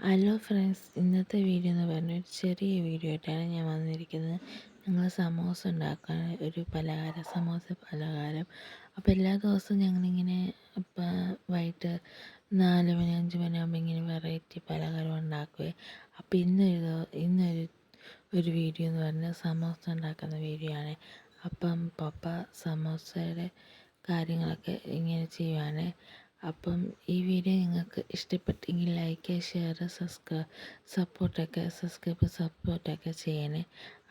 Hello friends, ഇന്നത്തെ video എന്ന് പറഞ്ഞാൽ ഒരു ചെറിയ വീഡിയോ ആയിട്ടാണ് ഞാൻ വന്നിരിക്കുന്നത്. ഞങ്ങൾ സമോസ ഉണ്ടാക്കാൻ ഒരു പലഹാരം, സമോസ പലഹാരം. അപ്പോൾ എല്ലാ ദിവസവും ഞങ്ങളിങ്ങനെ വൈകിട്ട് 4 മണി 5 മണിയാകുമ്പോൾ ഇങ്ങനെ വെറൈറ്റി പലഹാരം ഉണ്ടാക്കുവേ. അപ്പോൾ ഇന്നൊരു വീഡിയോ എന്ന് പറഞ്ഞാൽ സമോസ ഉണ്ടാക്കുന്ന വീഡിയോ ആണ്. അപ്പം പപ്പ സമോസയുടെ കാര്യങ്ങളൊക്കെ ഇങ്ങനെ ചെയ്യുവാണ്. അപ്പം ഈ വീഡിയോ നിങ്ങൾക്ക് ഇഷ്ടപ്പെട്ടെങ്കിൽ ലൈക്ക്, ഷെയർ, സപ്പോർട്ടൊക്കെ ചെയ്യണേ.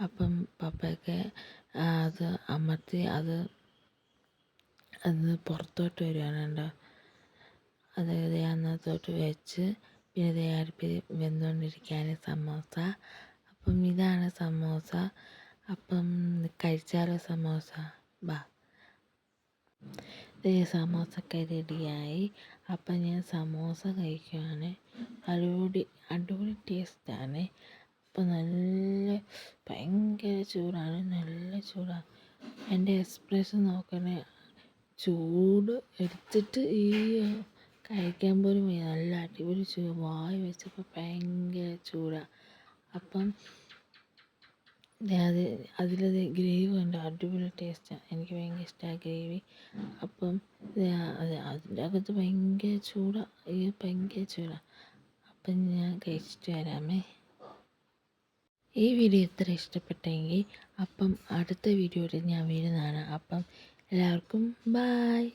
അപ്പം പപ്പയൊക്കെ അത് അമർത്തി അത് പുറത്തോട്ട് വരികയാണ് കേട്ടോ. അതായത് അന്നത്തോട്ട് വെച്ച് പിന്നെ അടുപ്പിൽ വെന്തുകൊണ്ടിരിക്കുകയാണ് സമോസ. അപ്പം ഇതാണ് സമോസ. അപ്പം കഴിച്ചാലോ സമോസ? ബാ. സമോസൊക്കെ റെഡിയായി. അപ്പം ഞാൻ സമോസ കഴിക്കുകയാണ്. അടിപൊളി ടേസ്റ്റാണ്. അപ്പം ഭയങ്കര ചൂടാണ്, നല്ല ചൂടാണ്. എൻ്റെ എക്സ്പ്രഷൻ നോക്കണേ, ചൂട് എടുത്തിട്ട് കഴിക്കാൻ പോലും വയ്യ. നല്ല അടിപൊളി ചൂട്, വായി വെച്ചപ്പോൾ ഭയങ്കര ചൂടാണ്. അപ്പം അതിലത് ഗ്രേവി ഉണ്ട്, അടിപൊളി ടേസ്റ്റാണ്. എനിക്ക് ഭയങ്കര ഇഷ്ടമാണ് ഗ്രേവി. അപ്പം അതിൻ്റെ അകത്ത് ഭയങ്കര ചൂടാണ്. അപ്പം ഞാൻ കഴിച്ചിട്ട് വരാമേ. ഈ വീഡിയോ ഇത്ര ഇഷ്ടപ്പെട്ടെങ്കിൽ അപ്പം അടുത്ത വീഡിയോയിൽ ഞാൻ വരുന്നതാണ്. അപ്പം എല്ലാവർക്കും ബായ്.